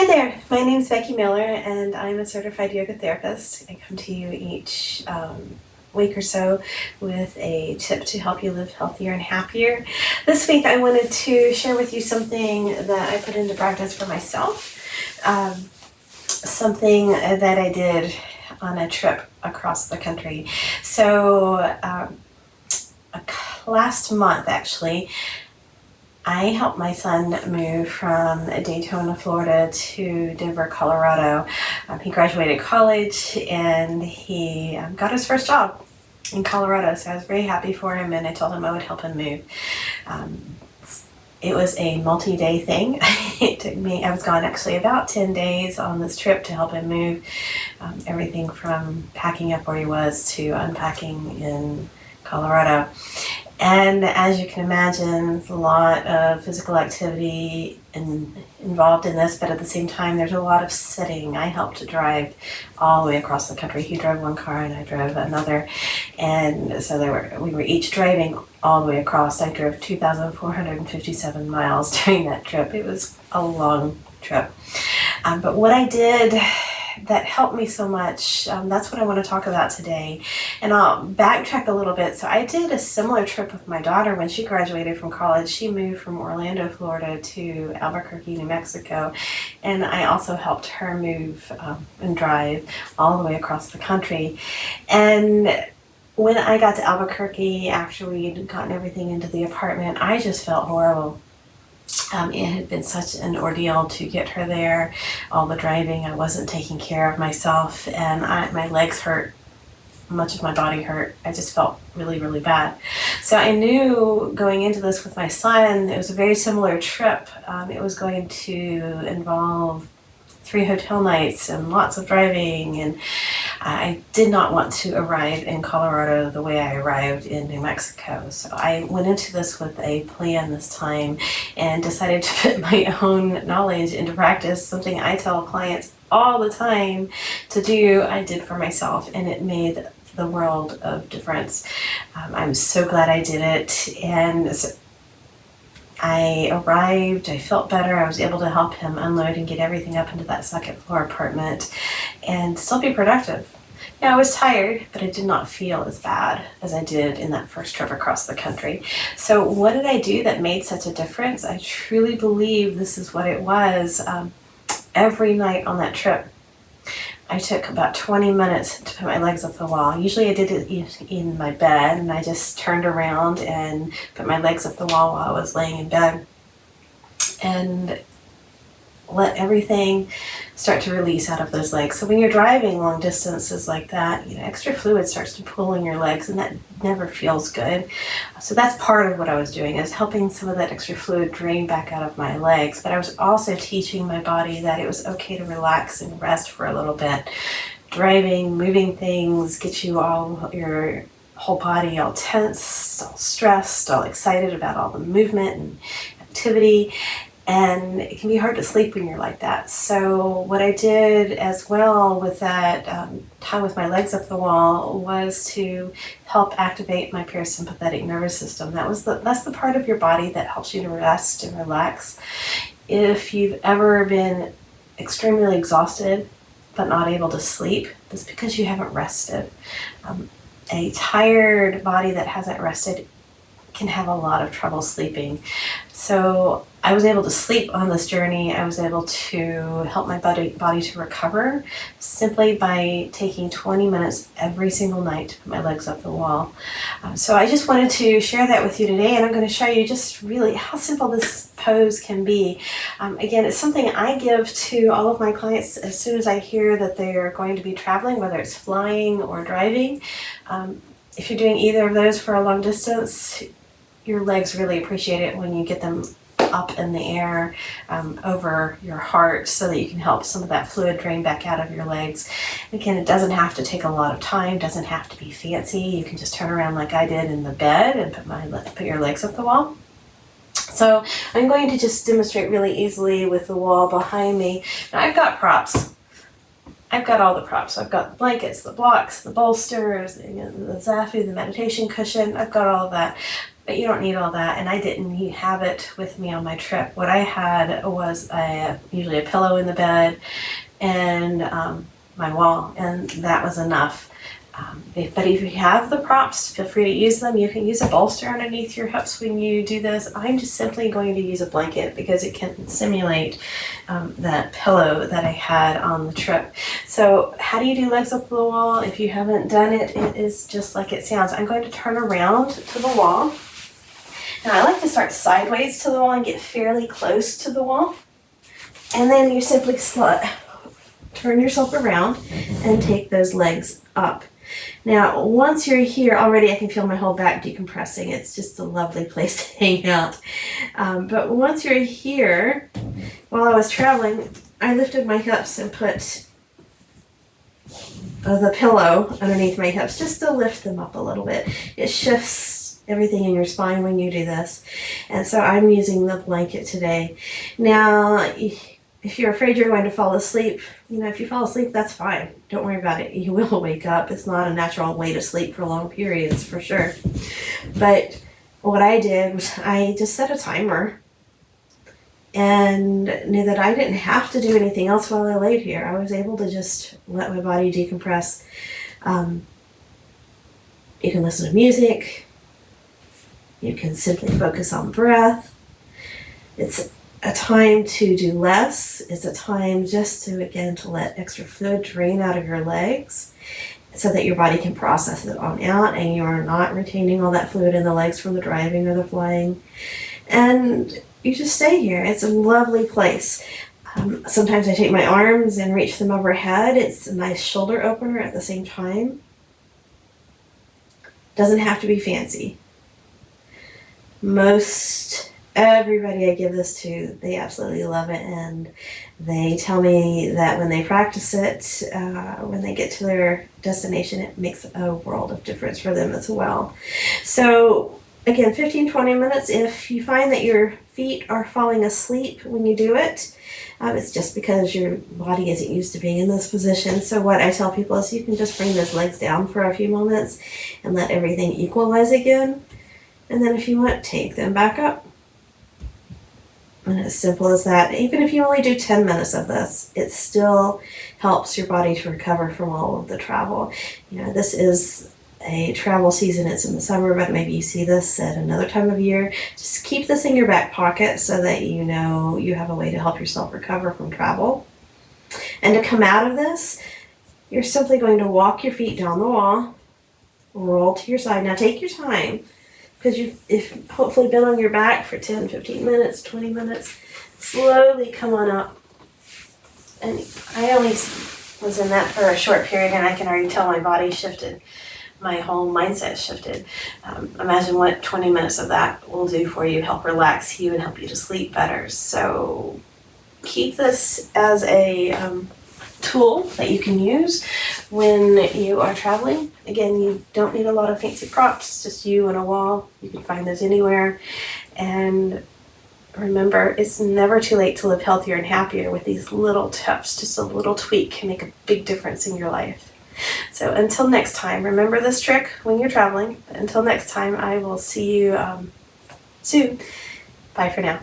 Hi there, my name is Becky Miller and I'm a certified yoga therapist. I come to you each week or so with a tip to help you live healthier and happier. This week I wanted to share with you something that I put into practice for myself, something that I did on a trip across the country. So last month actually, I helped my son move from Daytona, Florida to Denver, Colorado. He graduated college and he got his first job in Colorado, so I was very happy for him and I told him I would help him move. It was a multi-day thing. It took me, I was gone actually about 10 days on this trip to help him move. Everything from packing up where he was to unpacking in Colorado. And as you can imagine, there's a lot of physical activity involved in this, but at the same time, there's a lot of sitting. I helped to drive all the way across the country. He drove one car and I drove another. And so we were each driving all the way across. I drove 2,457 miles during that trip. It was a long trip. But what I did that helped me so much, that's what I want to talk about today. And I'll backtrack a little bit. So I did a similar trip with my daughter when she graduated from college. She moved from Orlando, Florida to Albuquerque, New Mexico. And I also helped her move and drive all the way across the country. And when I got to Albuquerque, after we'd gotten everything into the apartment, I just felt horrible. It had been such an ordeal to get her there, all the driving. I wasn't taking care of myself, and my legs hurt, much of my body hurt. I just felt really, really bad. So I knew going into this with my son, it was a very similar trip. It was going to involve 3 hotel nights and lots of driving, and I did not want to arrive in Colorado the way I arrived in New Mexico. So I went into this with a plan this time and decided to put my own knowledge into practice. Something I tell clients all the time to do, I did for myself, and it made the world of difference. I'm so glad I did it. And so I arrived, I felt better, I was able to help him unload and get everything up into that second floor apartment and still be productive. Yeah, I was tired, but I did not feel as bad as I did in that first trip across the country. So what did I do that made such a difference? I truly believe this is what it was. Every night on that trip, I took about 20 minutes to put my legs up the wall. Usually I did it in my bed, and I just turned around and put my legs up the wall while I was laying in bed and let everything start to release out of those legs. So when you're driving long distances like that, extra fluid starts to pool in your legs, and that never feels good. So that's part of what I was doing, is helping some of that extra fluid drain back out of my legs. But I was also teaching my body that it was okay to relax and rest for a little bit. Driving, moving things, get you your whole body all tense, all stressed, all excited about all the movement and activity. And it can be hard to sleep when you're like that. So what I did as well with that time with my legs up the wall was to help activate my parasympathetic nervous system. That's the part of your body that helps you to rest and relax. If you've ever been extremely exhausted but not able to sleep, that's because you haven't rested. A tired body that hasn't rested can have a lot of trouble sleeping. So I was able to sleep on this journey. I was able to help my body to recover simply by taking 20 minutes every single night to put my legs up the wall. So I just wanted to share that with you today, and I'm going to show you just really how simple this pose can be. Again, it's something I give to all of my clients as soon as I hear that they're going to be traveling, whether it's flying or driving. If you're doing either of those for a long distance, your legs really appreciate it when you get them up in the air over your heart so that you can help some of that fluid drain back out of your legs. Again, it doesn't have to take a lot of time, doesn't have to be fancy. You can just turn around like I did in the bed and put your legs up the wall. So I'm going to just demonstrate really easily with the wall behind me. Now I've got props. I've got all the props. I've got the blankets, the blocks, the bolsters, the zafu, the meditation cushion. I've got all of that. But you don't need all that, and I didn't have it with me on my trip. What I had was usually a pillow in the bed and my wall, and that was enough. But if you have the props, feel free to use them. You can use a bolster underneath your hips when you do this. I'm just simply going to use a blanket because it can simulate that pillow that I had on the trip. So how do you do legs up the wall? If you haven't done it, it is just like it sounds. I'm going to turn around to the wall. Now I like to start sideways to the wall and get fairly close to the wall. And then you simply turn yourself around and take those legs up. Now, once you're here, already I can feel my whole back decompressing. It's just a lovely place to hang out. But once you're here, while I was traveling, I lifted my hips and put the pillow underneath my hips just to lift them up a little bit. It shifts everything in your spine when you do this. And so I'm using the blanket today. Now, if you're afraid you're going to fall asleep, if you fall asleep, that's fine. Don't worry about it. You will wake up. It's not a natural way to sleep for long periods, for sure. But what I did was I just set a timer and knew that I didn't have to do anything else while I laid here. I was able to just let my body decompress. You can listen to music. You can simply focus on breath. It's a time to do less. It's a time just to let extra fluid drain out of your legs so that your body can process it on out and you are not retaining all that fluid in the legs from the driving or the flying. And you just stay here. It's a lovely place. Sometimes I take my arms and reach them overhead. It's a nice shoulder opener at the same time. Doesn't have to be fancy. Everybody I give this to, they absolutely love it, and they tell me that when they practice it, when they get to their destination, it makes a world of difference for them as well. So again, 15-20 minutes. If you find that your feet are falling asleep when you do it, it's just because your body isn't used to being in this position. So what I tell people is you can just bring those legs down for a few moments and let everything equalize again. And then if you want, take them back up. And as simple as that. Even if you only do 10 minutes of this, it still helps your body to recover from all of the travel. This is a travel season. It's in the summer, but maybe you see this at another time of year. Just keep this in your back pocket so that you know you have a way to help yourself recover from travel. And to come out of this, you're simply going to walk your feet down the wall, roll to your side. Now take your time, because you've hopefully been on your back for 10, 15 minutes, 20 minutes. Slowly come on up. And I only was in that for a short period, and I can already tell my body shifted. My whole mindset shifted. Imagine what 20 minutes of that will do for you, help relax you and help you to sleep better. So keep this as a tool that you can use when you are traveling. Again, you don't need a lot of fancy props. It's just you and a wall. You can find those anywhere. And remember, it's never too late to live healthier and happier with these little tips. Just a little tweak can make a big difference in your life. So until next time, remember this trick when you're traveling. Until next time, I will see you soon. Bye for now.